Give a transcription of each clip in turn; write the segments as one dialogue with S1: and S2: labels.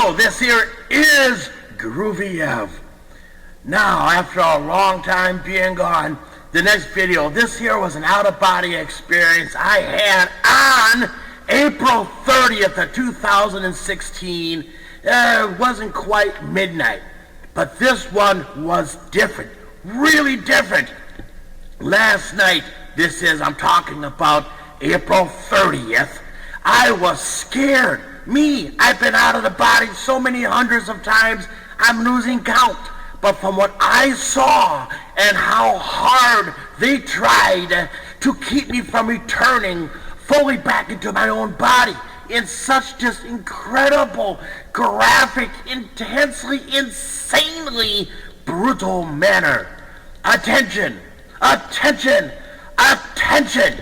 S1: Hello, this here is Groovy Ev. Now, after a long time being gone, the next video, this here was an out-of-body experience I had on April 30th of 2016. It wasn't quite midnight, but this one was different, really different. Last night, I'm talking about April 30th, I was scared. I've been out of the body so many hundreds of times, I'm losing count. But from what I saw and how hard they tried to keep me from returning fully back into my own body in such just incredible, graphic, intensely, insanely brutal manner. Attention! Attention! Attention!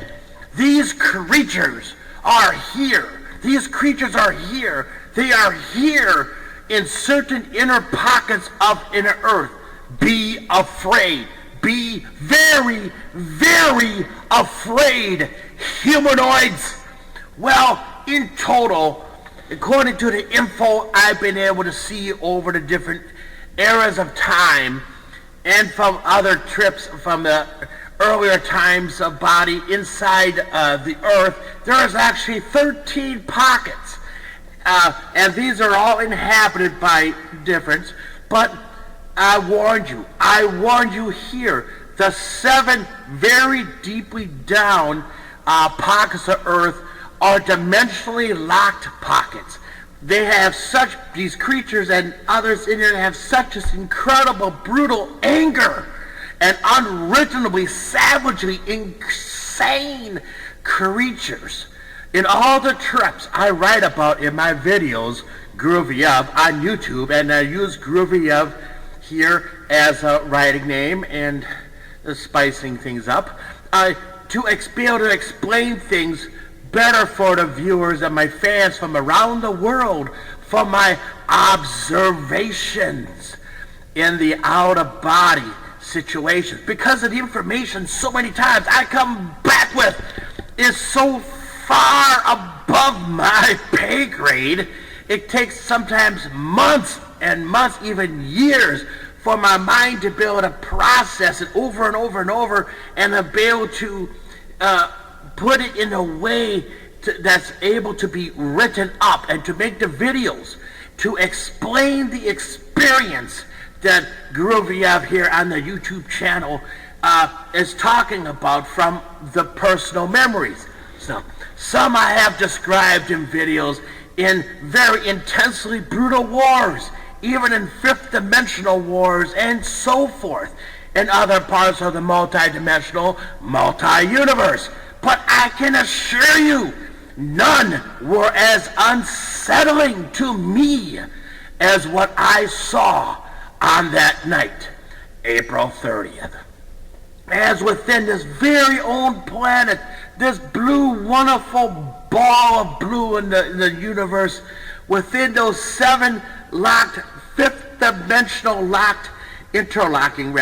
S1: These creatures are here. These creatures are here. They are here in certain inner pockets of inner earth. Be afraid. Be very, very afraid, humanoids. Well, in total, according to the info I've been able to see over the different eras of time and from other trips from the earlier times of body inside the earth, there is actually 13 pockets. And these are all inhabited by difference. But I warned you here, the 7 very deeply down pockets of earth are dimensionally locked pockets. They have these creatures and others in here have such this incredible, brutal anger and unreasonably, savagely insane creatures. In all the trips I write about in my videos, Groovy Ev, on YouTube, and I use Groovy Ev here as a writing name and spicing things up, to be able to explain things better for the viewers and my fans from around the world from my observations in the out-of-body situations. Because of the information so many times I come back with is so far above my pay grade, it takes sometimes months and months, even years, for my mind to be able to process it over and over and over and to be able to put it in a way that's able to be written up and to make the videos to explain the experience that Groovy Ev here on the YouTube channel is talking about from the personal memories. So, some I have described in videos in very intensely brutal wars, even in fifth-dimensional wars and so forth, in other parts of the multi-dimensional, multi-universe. But I can assure you, none were as unsettling to me as what I saw on that night, April 30th. As within this very own planet, this blue, wonderful ball of blue in the universe, within those 7 locked, fifth-dimensional interlocking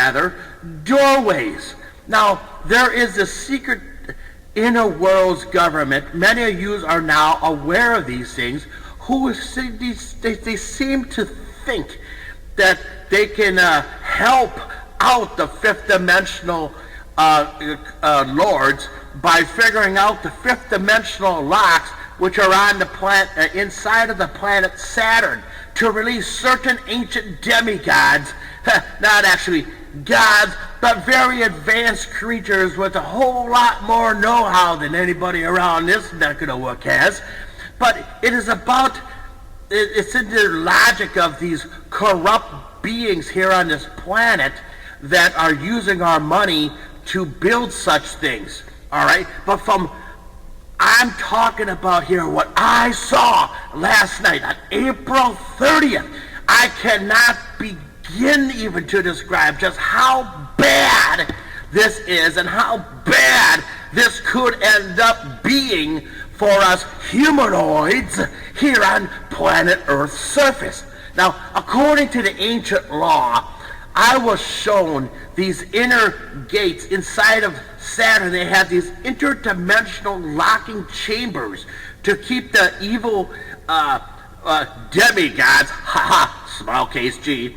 S1: doorways. Now, there is a secret inner world's government. Many of you are now aware of these things, who they seem to think that they can help out the fifth-dimensional lords by figuring out the fifth-dimensional locks which are on the planet, inside of the planet Saturn, to release certain ancient demigods, not actually gods, but very advanced creatures with a whole lot more know-how than anybody around this neck of the woods has. But it's in the logic of these corrupt beings here on this planet that are using our money to build such things. All right? But I'm talking about here what I saw last night on April 30th. I cannot begin even to describe just how bad this is and how bad this could end up being for us humanoids here on planet Earth's surface. Now, according to the ancient law, I was shown these inner gates inside of Saturn. They have these interdimensional locking chambers to keep the evil demigods, haha, small case G,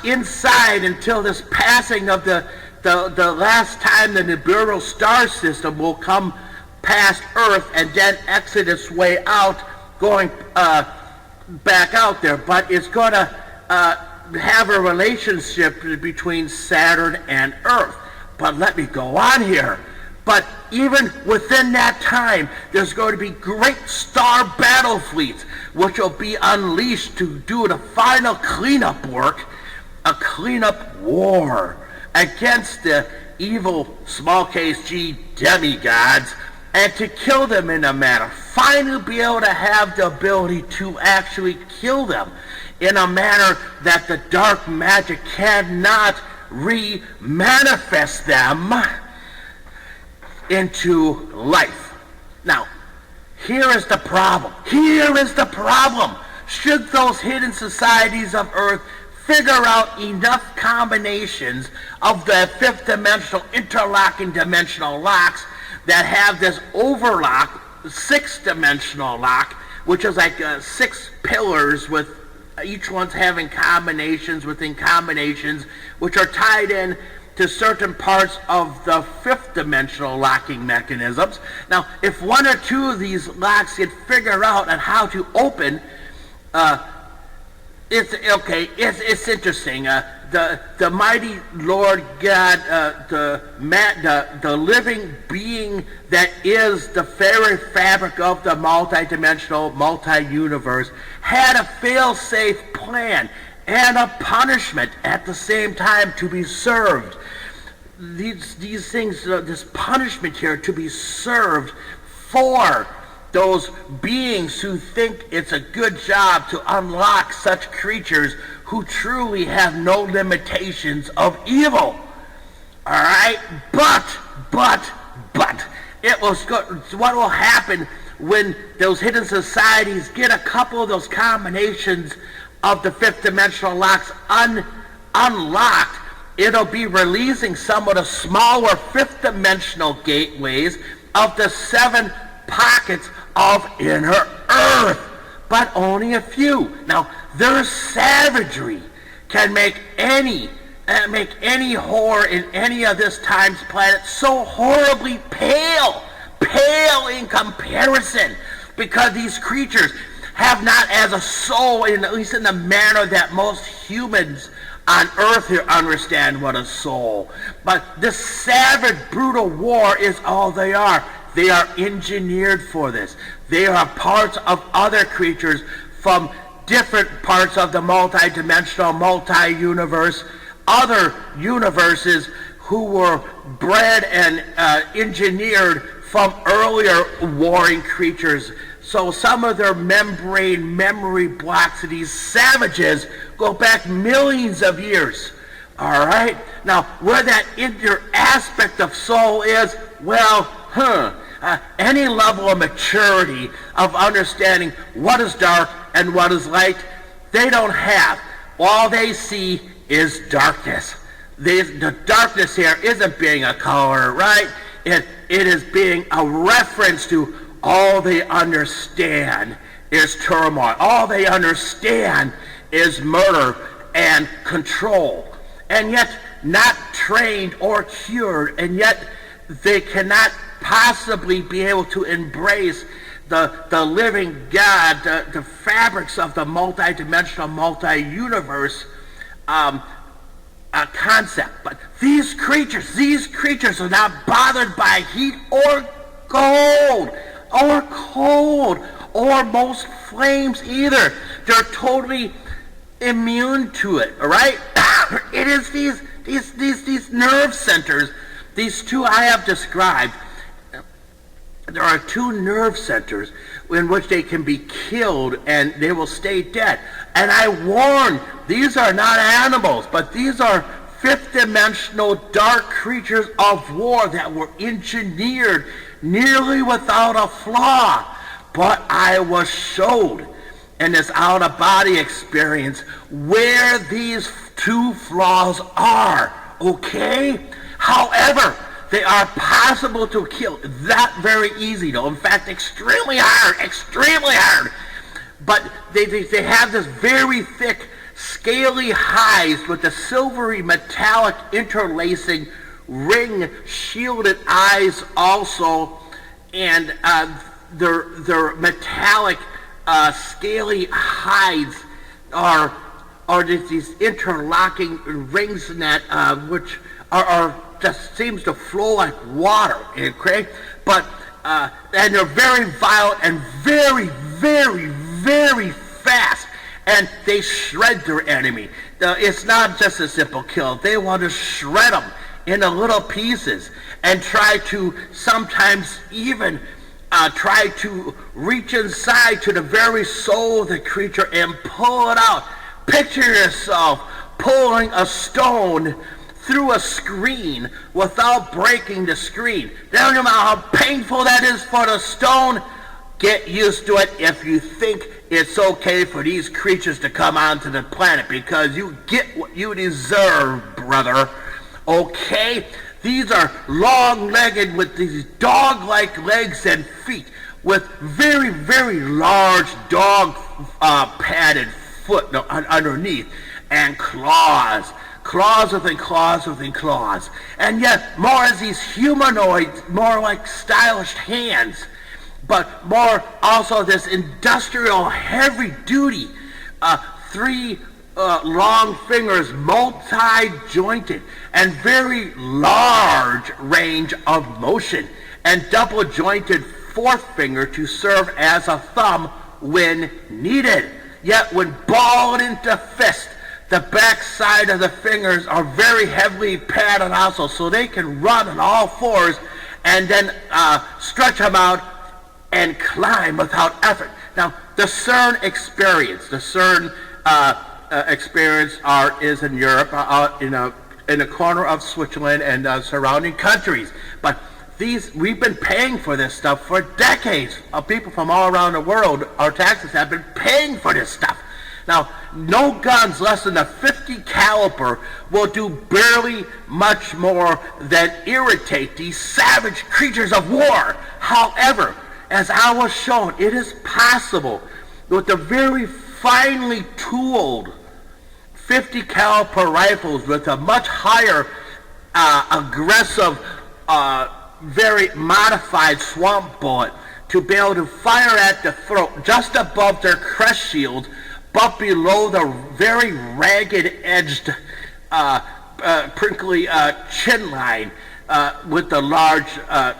S1: inside until this passing of the last time the Nibiru star system will come past Earth and then exit its way out, going back out there. But it's going to have a relationship between Saturn and Earth. But let me go on here. But even within that time, there's going to be great star battle fleets, which will be unleashed to do the final cleanup work, a cleanup war against the evil small case G demigods, and to kill them in a manner. Finally be able to have the ability to actually kill them in a manner that the dark magic cannot re-manifest them into life. Now, here is the problem. Here is the problem. Should those hidden societies of Earth figure out enough combinations of the fifth dimensional interlocking dimensional locks that have this overlock, sixth dimensional lock, which is like 6 pillars with each one's having combinations within combinations, which are tied in to certain parts of the fifth dimensional locking mechanisms. Now, if one or two of these locks get figured out on how to open, it's interesting. The mighty Lord God, the living being that is the very fabric of the multi-dimensional, multi-universe, had a fail-safe plan and a punishment at the same time to be served. These things, this punishment here to be served for those beings who think it's a good job to unlock such creatures who truly have no limitations of evil. All right? But, it was good. What will happen when those hidden societies get a couple of those combinations of the fifth dimensional locks unlocked? It'll be releasing some of the smaller fifth dimensional gateways of the 7 pockets of inner Earth, but only a few. Now, their savagery can make any horror in any of this time's planet so horribly pale in comparison, because these creatures have not as a soul, at least in the manner that most humans on Earth here understand what a soul. But this savage, brutal war is all they are. They are engineered for this. They are parts of other creatures from different parts of the multi-dimensional, multi-universe, other universes who were bred and engineered from earlier warring creatures. So some of their membrane memory blocks of these savages go back millions of years. All right? Now, where that inner aspect of soul is, well, any level of maturity of understanding what is dark and what is light, they don't have. All they see is darkness. The darkness here isn't being a color, right? It is being a reference to all they understand is turmoil. All they understand is murder and control. And yet not trained or cured, and yet they cannot possibly be able to embrace the living God, the fabrics of the multi-dimensional, multi-universe concept. But these creatures are not bothered by heat or cold or most flames either. They're totally immune to it, all right? It is these nerve centers, these two I have described. There are 2 nerve centers in which they can be killed and they will stay dead. And I warn, these are not animals, but these are fifth dimensional dark creatures of war that were engineered nearly without a flaw. But I was showed in this out-of-body experience where these 2 flaws are, okay? However, they are possible to kill. That very easy, though. In fact, extremely hard. but they have this very thick, scaly hides with the silvery metallic interlacing ring shielded eyes also, and their metallic scaly hides are these interlocking rings that which are just seems to flow like water, okay? But and they're very violent and very, very, very fast, and they shred their enemy. It's not just a simple kill. They want to shred them into little pieces and try to sometimes even try to reach inside to the very soul of the creature and pull it out. Picture yourself pulling a stone through a screen without breaking the screen. Now, no matter how painful that is for the stone, get used to it if you think it's okay for these creatures to come onto the planet, because you get what you deserve, brother. Okay? These are long-legged with these dog-like legs and feet with very, very large dog-padded foot underneath, and claws within claws within claws, and yet more as these humanoids, more like stylish hands, but more also this industrial heavy-duty three long fingers, multi-jointed and very large range of motion, and double-jointed fourth finger to serve as a thumb when needed. Yet when balled into fist, the back side of the fingers are very heavily padded also, so they can run on all fours and then stretch them out and climb without effort. Now, the CERN experience, is in Europe, in a corner of Switzerland and surrounding countries. But we've been paying for this stuff for decades. People from all around the world, our taxes have been paying for this stuff. Now, no guns less than a 50 caliber will do barely much more than irritate these savage creatures of war. However, as I was shown, it is possible with the very finely tooled 50 caliber rifles with a much higher aggressive, very modified swamp bullet to be able to fire at the throat just above their crest shield, but below the very ragged-edged, prickly chin line with the large,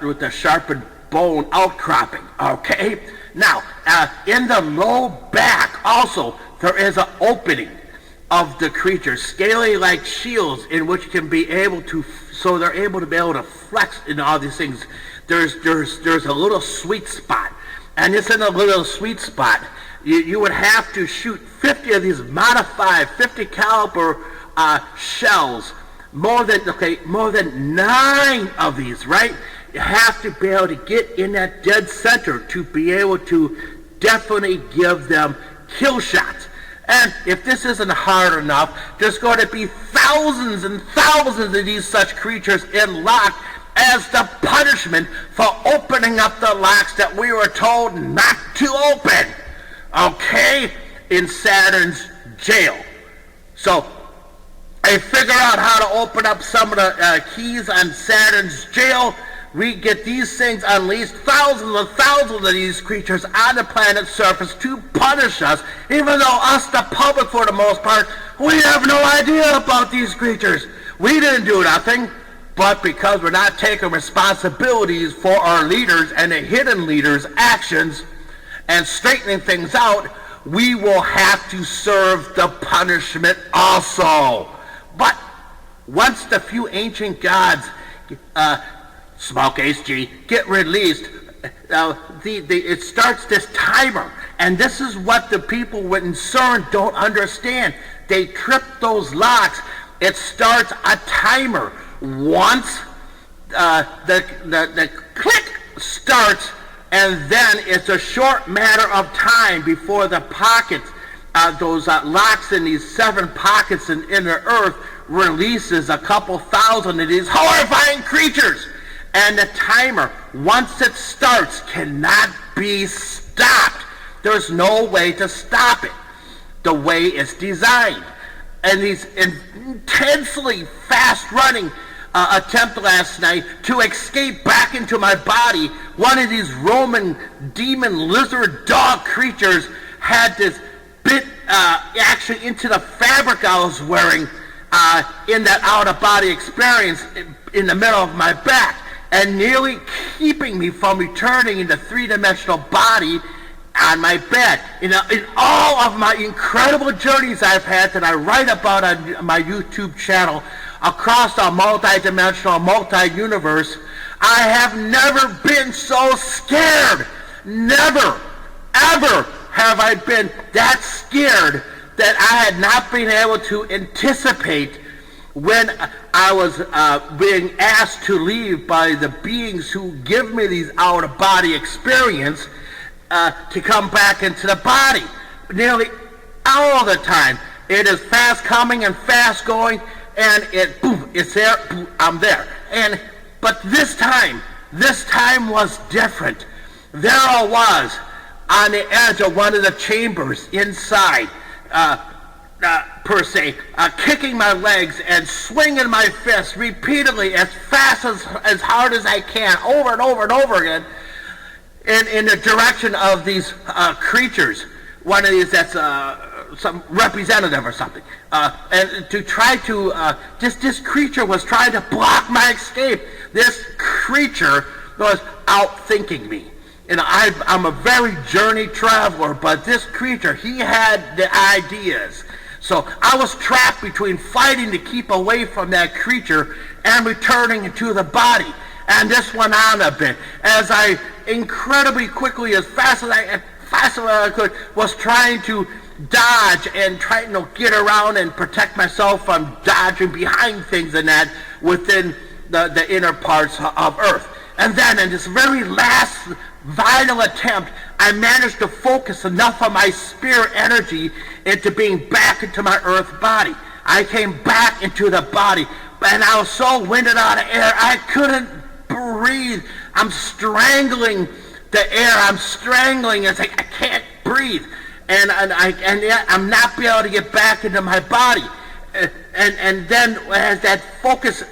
S1: with the sharpened bone outcropping. Okay. Now, in the low back also there is an opening of the creature, scaly like shields, in which can be able to, so they're able to be able to flex in all these things. There's a little sweet spot, and it's in a little sweet spot. You would have to shoot 50 of these modified 50 caliber shells, more than 9 of these, right? You have to be able to get in that dead center to be able to definitely give them kill shots. And if this isn't hard enough, there's going to be thousands and thousands of these such creatures in lock as the punishment for opening up the locks that we were told not to open. Okay? In Saturn's jail. So, I figure out how to open up some of the keys on Saturn's jail. We get these things unleashed, thousands and thousands of these creatures on the planet's surface to punish us, even though us, the public, for the most part, we have no idea about these creatures. We didn't do nothing, but because we're not taking responsibilities for our leaders and the hidden leaders' actions and straightening things out, we will have to serve the punishment also. But once the few ancient gods, Smoke Ace G, get released, it starts this timer. And this is what the people in CERN don't understand. They trip those locks. It starts a timer. Once the click starts, and then it's a short matter of time before the pockets, those locks in these 7 pockets in the earth, releases a couple thousand of these horrifying creatures. And the timer, once it starts, cannot be stopped. There's no way to stop it the way it's designed. And these intensely fast-running attempt last night to escape back into my body, one of these Roman demon lizard dog creatures had this bit actually into the fabric I was wearing in that out-of-body experience in the middle of my back, and nearly keeping me from returning in the three-dimensional body on my bed. In all of my incredible journeys I've had that I write about on my YouTube channel across a multi-dimensional, multi-universe, I have never been so scared. Never, ever have I been that scared that I had not been able to anticipate when I was being asked to leave by the beings who give me these out-of-body experience to come back into the body. Nearly all the time. It is fast coming and fast going, and it's there, boom, I'm there. But this time was different. There I was on the edge of one of the chambers inside, per se, kicking my legs and swinging my fists repeatedly as fast as hard as I can, over and over and over again, in the direction of these creatures. One of these that's some representative or something, and to try to this creature was trying to block my escape. This creature was outthinking me. I'm a very journey traveler, but this creature, he had the ideas. So I was trapped between fighting to keep away from that creature and returning into the body. And this went on a bit as I incredibly quickly, as fast as I could, was trying to dodge and try to get around and protect myself from dodging behind things and that within the inner parts of Earth. And then in this very last vital attempt, I managed to focus enough of my spirit energy into being back into my Earth body. I came back into the body, and I was so winded out of air, I couldn't breathe. I'm strangling the air. I'm strangling. It's like I can't breathe. And yet I'm not being able to get back into my body. And then as that focus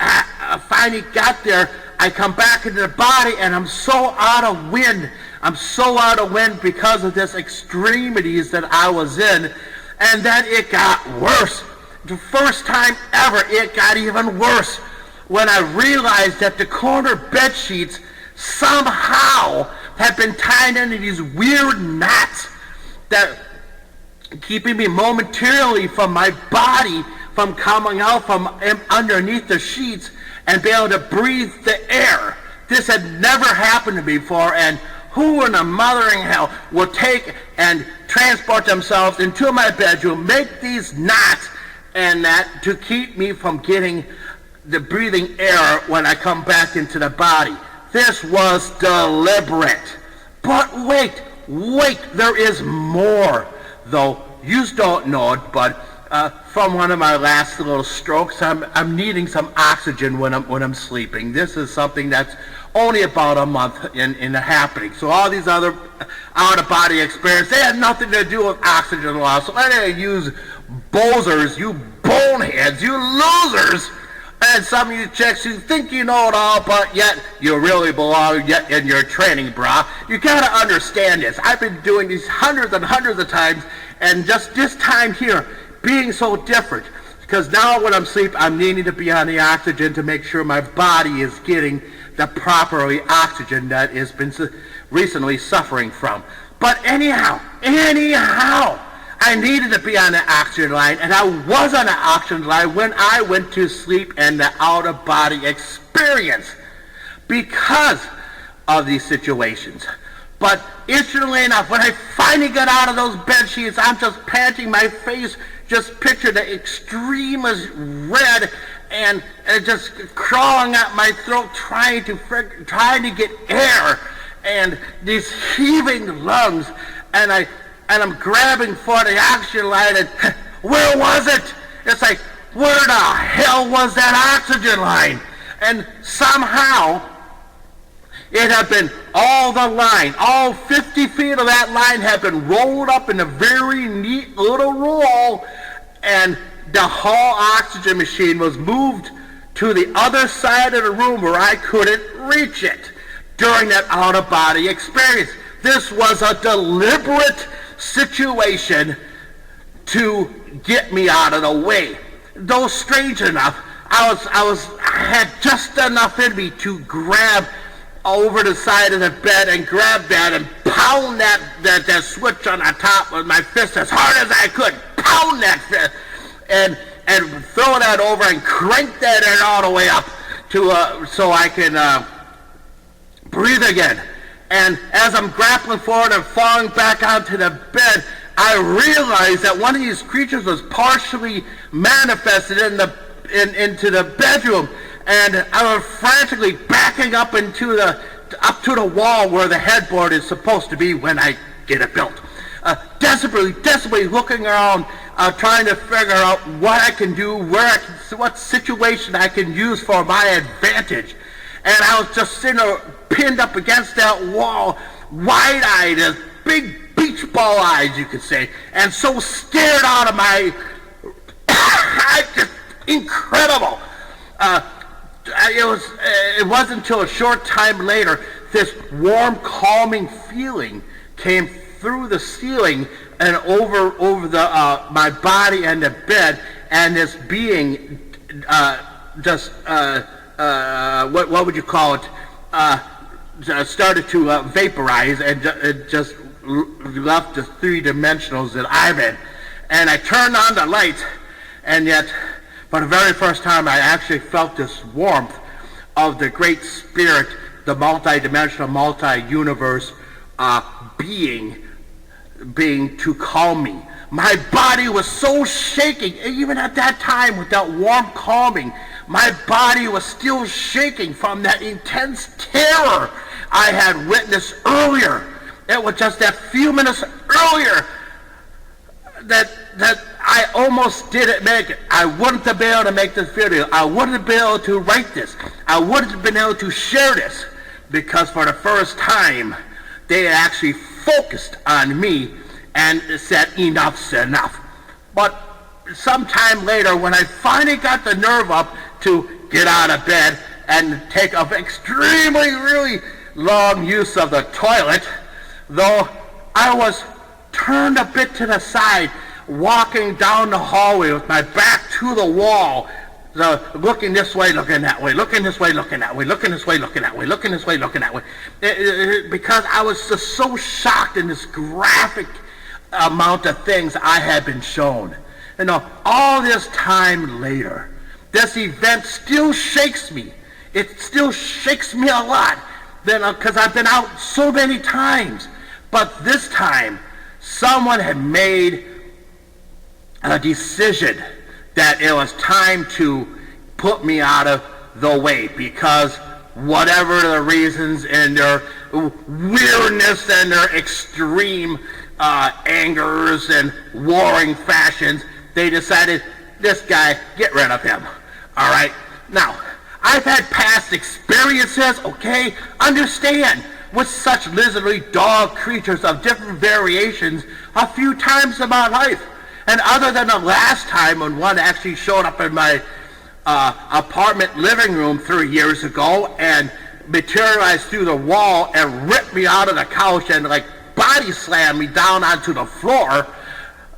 S1: finally got there, I come back into the body, and I'm so out of wind. I'm so out of wind because of this extremities that I was in. And then it got worse. The first time ever, it got even worse when I realized that the corner bed sheets somehow had been tied into these weird knots that keeping me momentarily from my body from coming out from underneath the sheets and be able to breathe the air. This had never happened to me before, and who in the mothering hell will take and transport themselves into my bedroom, make these knots and that to keep me from getting the breathing air when I come back into the body. This was deliberate. But wait, there is more, though you don't know it, but from one of my last little strokes, I'm needing some oxygen when I'm sleeping. This is something that's only about a month in the happening. So all these other out-of-body experiences, they had nothing to do with oxygen loss. So let me use bozers, you boneheads, you losers, and some of you chicks who think you know it all, but yet you really belong yet in your training bra. You gotta understand this. I've been doing these hundreds and hundreds of times, and just this time here being so different, because now when I'm asleep, I'm needing to be on the oxygen to make sure my body is getting the proper oxygen that has been recently suffering from. But anyhow, I needed to be on the oxygen line, and I was on the oxygen line when I went to sleep in the out-of-body experience because of these situations. But interestingly enough, when I finally got out of those bed sheets, I'm just panting, my face just picture the extremest red and just crawling out my throat, trying to get air, and these heaving lungs, and I'm grabbing for the oxygen line, and where was it? It's like, where the hell was that oxygen line? And somehow, It had been all the line, all 50 feet of that line had been rolled up in a very neat little roll, and the Hall oxygen machine was moved to the other side of the room where I couldn't reach it during that out-of-body experience. This was a deliberate situation to get me out of the way. Though strange enough, I had just enough in me to grab over the side of the bed and grab that and pound that switch on the top with my fist as hard as I could. Pound that fist and throw that over and crank that air all the way up to so I can breathe again. And as I'm grappling forward and falling back onto the bed, I realized that one of these creatures was partially manifested into the bedroom, and I was frantically backing up to the wall where the headboard is supposed to be when I get it built. Desperately looking around, trying to figure out what I can do, what situation I can use for my advantage. And I was just sitting there pinned up against that wall, wide-eyed, as big beach ball eyes, you could say, and so scared out of my... just incredible. It wasn't until a short time later this warm, calming feeling came through the ceiling and over my body and the bed, and this being what would you call it? Started to vaporize and just left the 3 dimensionals that I'm in. And I turned on the light, and yet, for the very first time, I actually felt this warmth of the Great Spirit, the multi-dimensional, multi-universe being to calm me. My body was so shaking, even at that time with that warm calming, my body was still shaking from that intense terror I had witnessed earlier. It was just that few minutes earlier that I almost didn't make it. I wouldn't have been able to make this video. I wouldn't have been able to write this. I wouldn't have been able to share this, because for the first time, they actually focused on me and said, enough's enough. But sometime later, when I finally got the nerve up to get out of bed and take an extremely, really long use of the toilet, though I was turned a bit to the side, walking down the hallway with my back to the wall, looking this way, looking that way, looking this way, looking that way, looking this way, looking that way, looking this way, looking that way, because I was just so shocked in this graphic amount of things I had been shown. You know, all this time later, this event still shakes me. It still shakes me a lot, because I've been out so many times. But this time, someone had made a decision that it was time to put me out of the way, because whatever the reasons and their weirdness and their extreme angers and warring fashions, they decided, this guy, get rid of him. All right? Now, I've had past experiences, okay? Understand, with such lizardly dog creatures of different variations a few times in my life. And other than the last time when one actually showed up in my apartment living room 3 years ago and materialized through the wall and ripped me out of the couch and like body slammed me down onto the floor,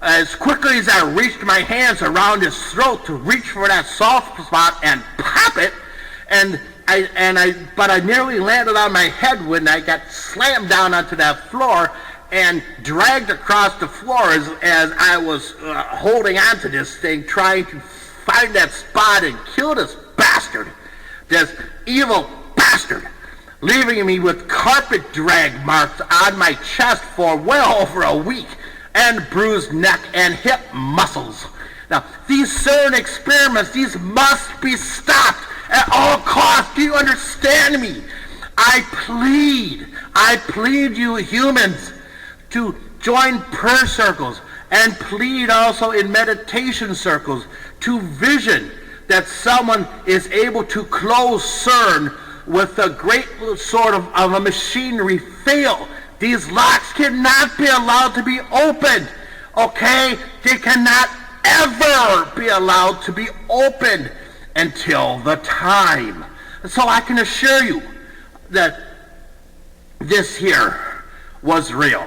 S1: as quickly as I reached my hands around his throat to reach for that soft spot and pop it, but I nearly landed on my head when I got slammed down onto that floor and dragged across the floor as I was holding onto this thing, trying to find that spot and kill this bastard, this evil bastard, leaving me with carpet drag marks on my chest for well over a week, and bruised neck and hip muscles. Now, these CERN experiments, these must be stopped at all costs. Do you understand me? I plead you humans to join prayer circles and plead also in meditation circles to vision that someone is able to close CERN with a great sort of a machinery fail. These locks cannot be allowed to be opened, okay? They cannot ever be allowed to be opened until the time. So I can assure you that this here was real.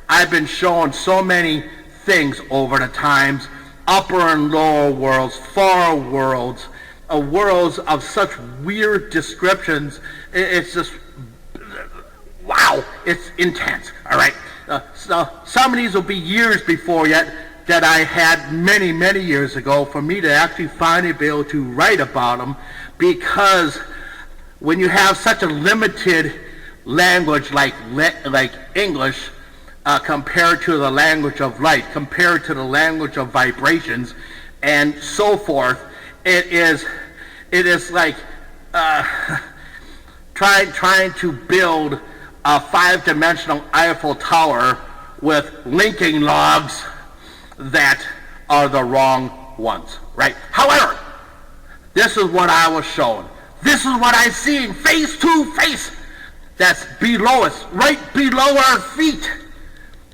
S1: I've been shown so many things over the times, upper and lower worlds, far worlds, worlds of such weird descriptions. It's just, wow, it's intense, all right? So some of these will be years before yet that I had many, many years ago for me to actually finally be able to write about them, because when you have such a limited language like English, compared to the language of light, compared to the language of vibrations, and so forth, it is like trying to build a 5-dimensional Eiffel Tower with linking logs that are the wrong ones, right? However, this is what I was shown. This is what I've seen face to face. That's below us, right below our feet.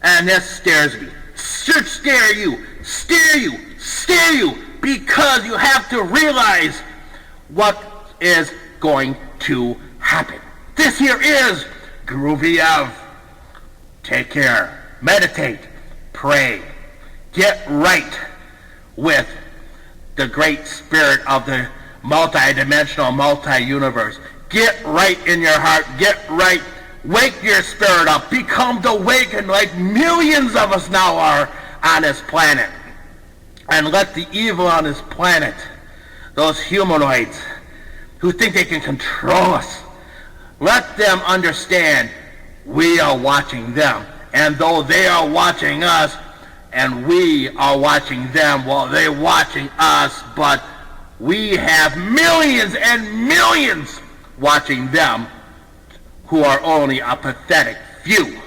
S1: And this scares me. Should scare you, because you have to realize what is going to happen. This here is Groovy Ev. Take care, meditate, pray, get right with the great spirit of the multi-dimensional, multi-universe. Get right in your heart, get right. Wake your spirit up. Become awakened like millions of us now are on this planet. And let the evil on this planet, those humanoids who think they can control us, let them understand we are watching them. And though they are watching us and we are watching them, well, they're watching us, but we have millions and millions watching them, who are only a pathetic few.